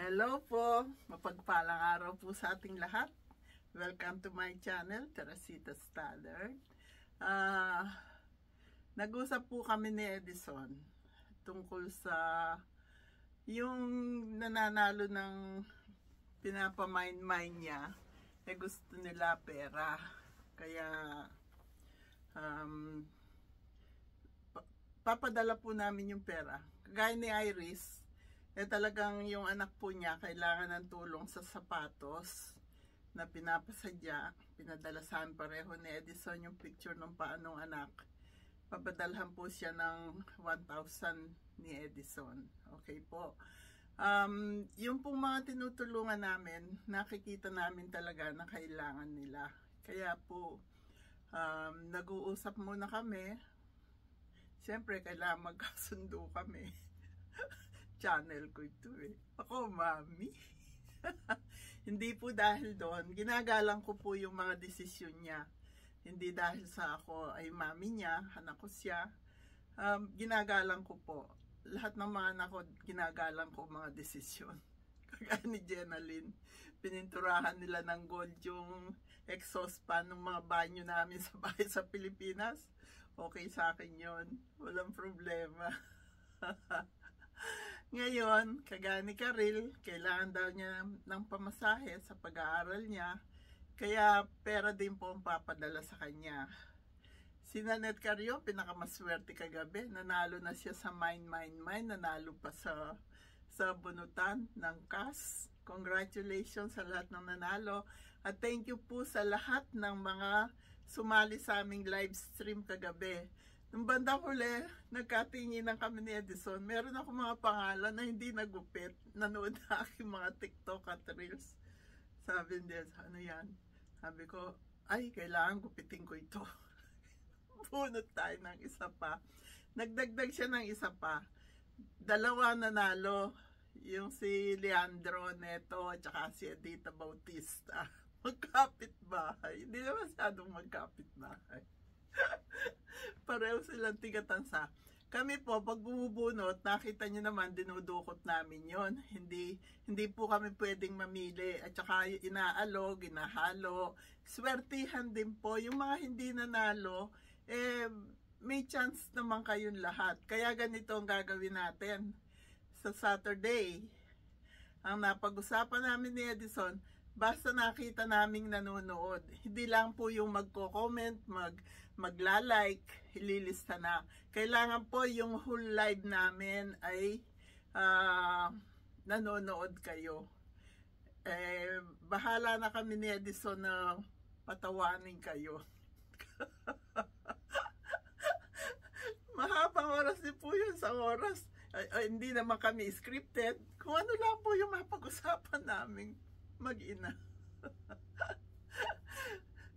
Hello po! Mapagpalang araw po sa ating lahat. Welcome to my channel, Teresita Stallard. Nag-usap po kami ni Edison tungkol sa yung nananalo ng pinapamine-mine niya. Gusto nila pera. Kaya papadala po namin yung pera. Kagaya ni Iris, talagang yung anak po niya kailangan ng tulong sa sapatos na pinapasadya. Pinadalasan pareho ni Edison yung picture ng paanong anak. Papadalhan po siya ng 1,000 ni Edison. Okay po. Yung pong mga tinutulungan namin, nakikita namin talaga na kailangan nila. Kaya po, nag-uusap muna kami. Siyempre, kailangan magkasundo kami. Channel ko ito eh. Ako, mami. Hindi po dahil doon. Ginagalang ko po yung mga desisyon niya. Hindi dahil sa ako ay mami niya, anak ko siya. Ginagalang ko po. Lahat ng mga anak ko, ginagalang ko mga desisyon. Kagaya ni Jenalyn, pininturahan nila ng gold yung exhaust fan ng mga banyo namin sa bahay sa Pilipinas. Okay sa akin yon, walang problema. Ngayon, kagaya ni Karil, kailangan daw niya ng pamasahe sa pag-aaral niya. Kaya pera din po ang papadala sa kanya. Si Nanette Carrio, pinakamaswerte kagabi. Nanalo na siya sa mine. Nanalo pa sa bunutan ng CAS. Congratulations sa lahat ng nanalo. At thank you po sa lahat ng mga sumali sa aming live stream kagabi. Nung bandang huli, nagkatinginan kami ni Edison. Meron ako mga pangalan na hindi nagupit. Nanood na aking mga TikTok at Reels. Sabi niya, ano yan? Sabi ko, ay, kailangan gupitin ko ito. Bunot tayo ng isa pa. Nagdagdag siya ng isa pa. Dalawa nanalo. Yung si Leandro Neto at saka si Edita Bautista. Magkapit bahay. Hindi na masyadong magkapit bahay. Pareho silang tigatansa. Kami po, pag bumubunot, nakita nyo naman, dinudukot namin yon. Hindi po kami pwedeng mamili. At saka inaalog, inahalo. Swertihan din po. Yung mga hindi nanalo, may chance naman kayong lahat. Kaya ganito ang gagawin natin. Sa Saturday, ang napag-usapan namin ni Edison, basta nakita naming nanonood. Hindi lang po yung magko-comment, magla-like, ililista na. Kailangan po yung whole live namin ay nanonood kayo. Bahala na kami ni Edison na patawanin kayo. Mahabang oras din po yun sa oras. Hindi naman kami scripted. Kung ano lang po yung mapag-usapan namin mag-ina.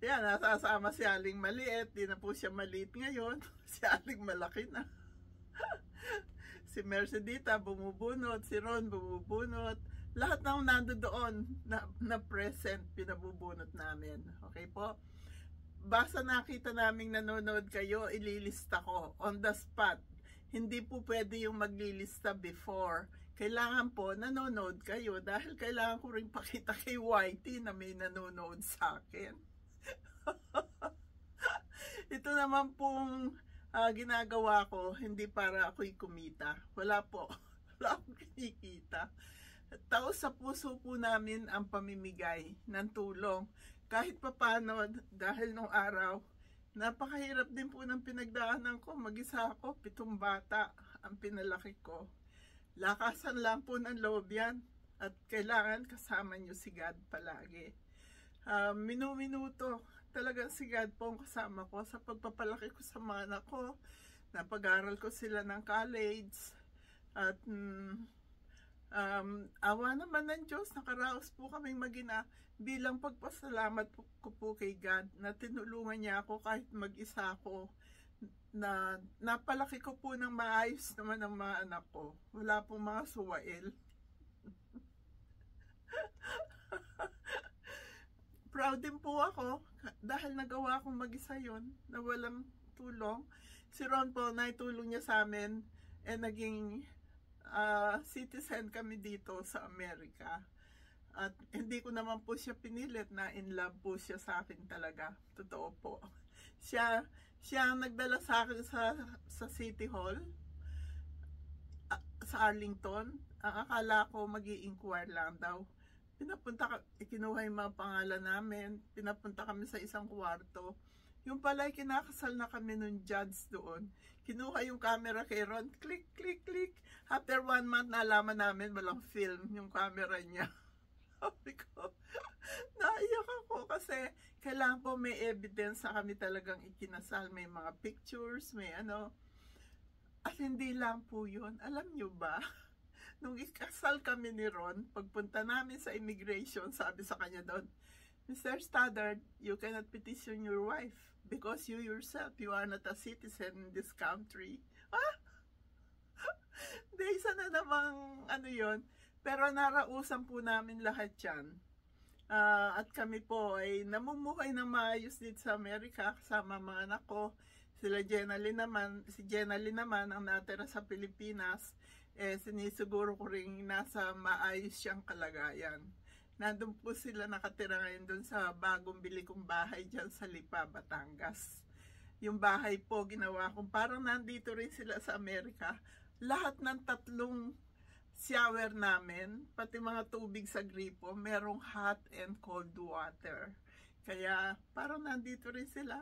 Yan, nasasama si Aling maliit. Di na po siya maliit ngayon. Si Aling malaki na. Si Mercedita bumubunot. Si Ron bumubunot. Lahat na nando doon na present, pinabubunot namin. Okay po? Basta nakita naming nanonood kayo, ililista ko on the spot. Hindi po pwede yung maglilista before. Kailangan po nanonood kayo dahil kailangan ko rin pakita kay Whitey na may nanonood sa akin. Ito naman pong ginagawa ko, hindi para ako'y kumita. Wala po. Wala akong kinikita. Taos sa puso po namin ang pamimigay ng tulong. Kahit papano, dahil nung araw, napakahirap din po ng pinagdaanan ko. Mag-isa ako, 7 bata ang pinalaki ko. Lakasan lang po ng loob yan. At kailangan kasama nyo si God palagi. Minu-minuto, talagang si God po ang kasama ko sa pagpapalaki ko sa mga anak ko. Napag-aral ko sila ng college. At awa naman ng Diyos, nakaraos po kaming mag-ina bilang pagpasalamat ko po kay God na tinulungan niya ako kahit mag-isa ako, na napalaki ko po ng maayos naman ang mga anak ko. Wala pong mga suwail. Proud din po ako dahil nagawa kong mag-isa yon na walang tulong. Si Ron po, naitulong niya sa amin, naging citizen kami dito sa Amerika. At hindi ko naman po siya pinilit, na in love po siya sa akin talaga. Totoo po. Siya ang nagdala sa akin sa City Hall, sa Arlington. Ang akala ko mag-i-inquire lang daw. Kinuha yung mga pangalan namin. Pinapunta kami sa isang kwarto. Yung pala, kinakasal na kami nung judge doon. Kinuha yung camera kay Ron. Click, click, click. After 1 month, nalaman namin walang film yung camera niya. Sabi ko, naiyak ako kasi kailangan po may evidence na kami talagang ikinasal. May mga pictures, may ano. At hindi lang po yun. Alam nyo ba? Nung ikasal kami ni Ron, pagpunta namin sa immigration, sabi sa kanya doon, Mr. Stoddard, you cannot petition your wife because you yourself, you are not a citizen in this country. Ah? Di, isa na namang ano yon. Pero narausan po namin lahat yan. At kami po ay namumuhay ng maayos dito sa Amerika kasama mga anak ko. Si Jenna Lee naman ang natira sa Pilipinas. Sinisiguro ko rin nasa maayos siyang kalagayan. Nandun po sila nakatira ngayon dun sa bagong bili kong bahay dyan sa Lipa, Batangas. Yung bahay po ginawa kong parang nandito rin sila sa Amerika. Lahat ng 3 shower namin, pati mga tubig sa gripo, merong hot and cold water. Kaya parang nandito rin sila.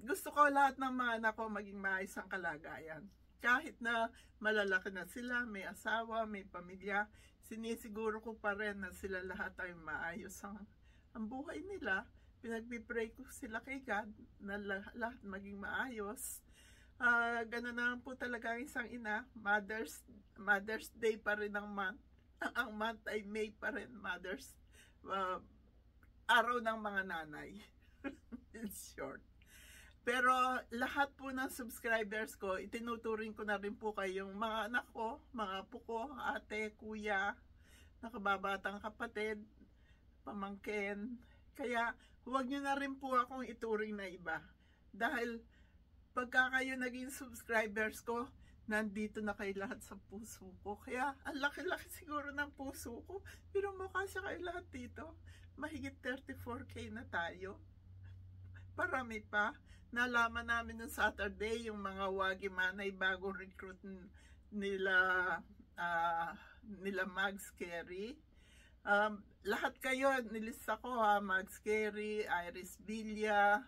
Gusto ko lahat ng mga anak ko maging maayos ang kalagayan. Kahit na malalaki na sila, may asawa, may pamilya, sinisiguro ko pa rin na sila lahat ay maayos ang buhay nila. Pinagpipray ko sila kay God na lahat maging maayos. Ganun naman po talaga ang isang ina. Mother's Day pa rin ang month. Ang month ay May pa rin. Araw ng mga nanay. In short. Pero lahat po ng subscribers ko, itinuturing ko na rin po kayong mga anak ko, mga apo ko, ate, kuya, nakababatang kapatid, pamangkin. Kaya huwag nyo na rin po akong ituring na iba. Dahil pagka kayo naging subscribers ko, nandito na kayo lahat sa puso ko. Kaya ang laki-laki siguro ng puso ko. Pero mukha siya kayo lahat dito. Mahigit 34K na tayo. Parami pa. Nalaman namin ng Saturday yung mga Wagi Manay bagong recruit nila Mags Carey. Lahat kayo nilista ko ha, Mags Carey, Iris Villa,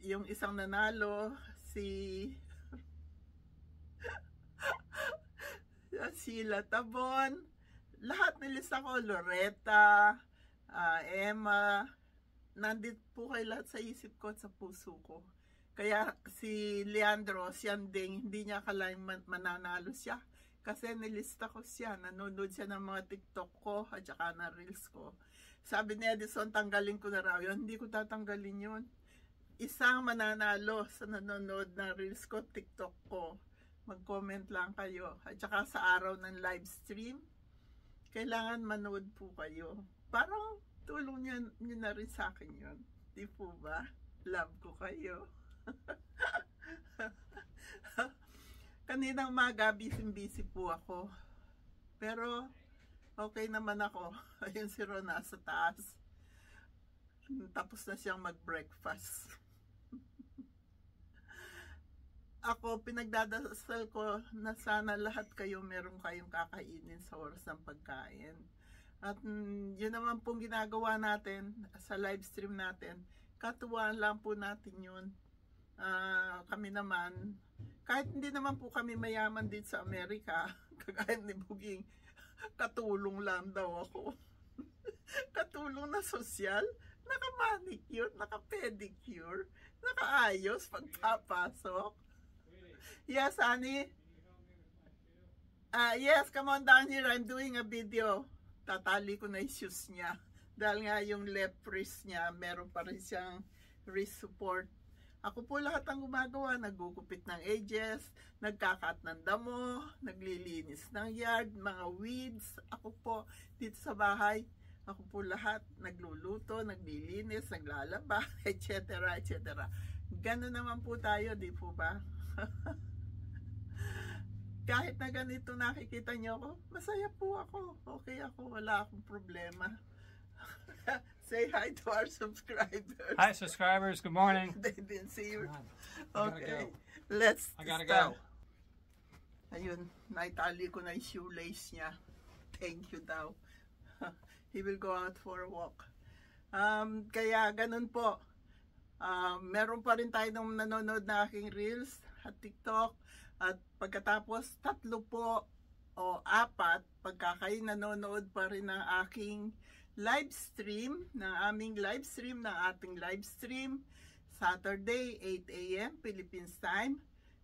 yung isang nanalo si Sheila Tabon. Lahat nilista ko, Loretta, Emma. Nandito po kayo lahat sa isip ko at sa puso ko. Kaya si Leandro, siyan ding, hindi niya akalaing mananalo siya. Kasi nilista ko siya, nanonood siya ng mga TikTok ko at saka na Reels ko. Sabi ni Edison, tanggalin ko na raw yun. Hindi ko tatanggalin yun. Isang mananalo sa nanonood ng Reels ko, TikTok ko. Mag-comment lang kayo. At saka sa araw ng live stream, kailangan manood po kayo. Parang tulong nyo na rin sa akin yun. Di po ba? Love ko kayo. Kaninang maga, busy po ako. Pero, okay naman ako. Ayun si Ron nasa taas. Tapos na siyang mag-breakfast. Ako, pinagdadasal ko na sana lahat kayo meron kayong kakainin sa oras ng pagkain. At yun naman pong ginagawa natin sa live stream natin. Katuwaan lang po natin yun. Kami naman, kahit hindi naman po kami mayaman dito sa Amerika, kagaya ni Buging, katulong lang daw ako. Katulong na sosyal, naka-manicure, naka-pedicure, naka-ayos pagpapasok. Yes, honey? Yes, come on down here. I'm doing a video. Tatali ko na yung shoes niya. Dahil nga yung left wrist niya, meron pa rin siyang wrist support. Ako po lahat ang gumagawa. Nagugupit ng edges, nagkakat ng damo, naglilinis ng yard, mga weeds. Ako po dito sa bahay. Ako po lahat nagluluto, naglilinis, naglalaba, etc. etc. Ganun naman po tayo, di po ba? Kahit na ganito nakikita niyo ako, masaya po ako. Okay ako, wala akong problema. Say hi to our subscribers. Hi, subscribers. Good morning. They didn't see you. Come on. Okay, Go. let's I gotta start. go. Ayun, naitali ko na yung shoelace niya. Thank you daw. He will go out for a walk. Kaya ganun po. Meron pa rin tayo nung nanonood na aking reels at TikTok. At pagkatapos 3 po o 4, pagka kayo nanonood pa rin ng aking live stream, ng aming live stream, ng ating live stream, Saturday, 8 a.m. Philippines time,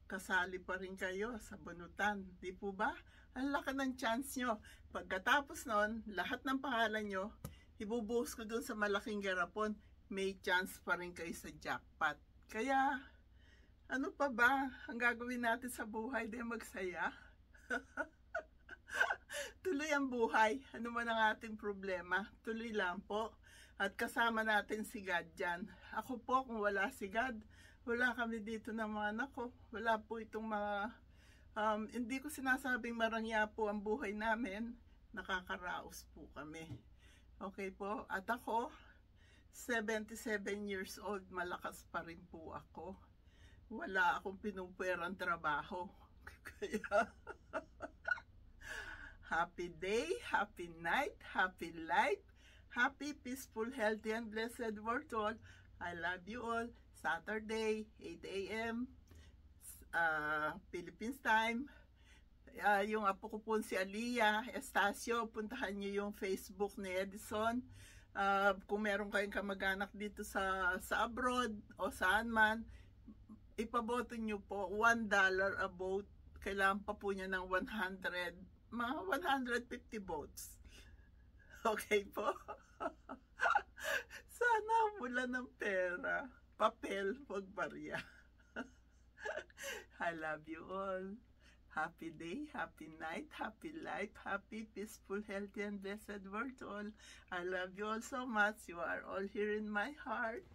kasali pa rin kayo sa bunutan. Di po ba? Ang laki ng chance nyo. Pagkatapos nun, lahat ng pangalan nyo, ibubuhos ko dun sa malaking garapon, may chance pa rin kayo sa jackpot. Kaya, ano pa ba ang gagawin natin sa buhay? Di magsaya? Tuloy ang buhay. Ano man ang ating problema, tuloy lang po. At kasama natin si God dyan. Ako po, kung wala si God, wala kami dito ng mga anak ko. Wala po itong mga, hindi ko sinasabing marangya po ang buhay namin. Nakakaraos po kami. Okay po. At ako, 77 years old, malakas pa rin po ako. Wala akong pinupwerang trabaho. Kaya, happy day, happy night, happy life, happy, peaceful, healthy, and blessed world to all. I love you all. Saturday, 8 a.m. Philippines time. Yung apo ko po si Aliyah Estacio, puntahan niyo yung Facebook ni Edison. Kung meron kayong kamag-anak dito sa abroad o saan man, ipaboto nyo po $1 a vote. Kailangan pa po niya ng 100, mga 150 votes. Okay po? Sana mula ng pera. Papel, wag barya. I love you all. Happy day, happy night, happy life, happy, peaceful, healthy, and blessed world to all. I love you all so much. You are all here in my heart.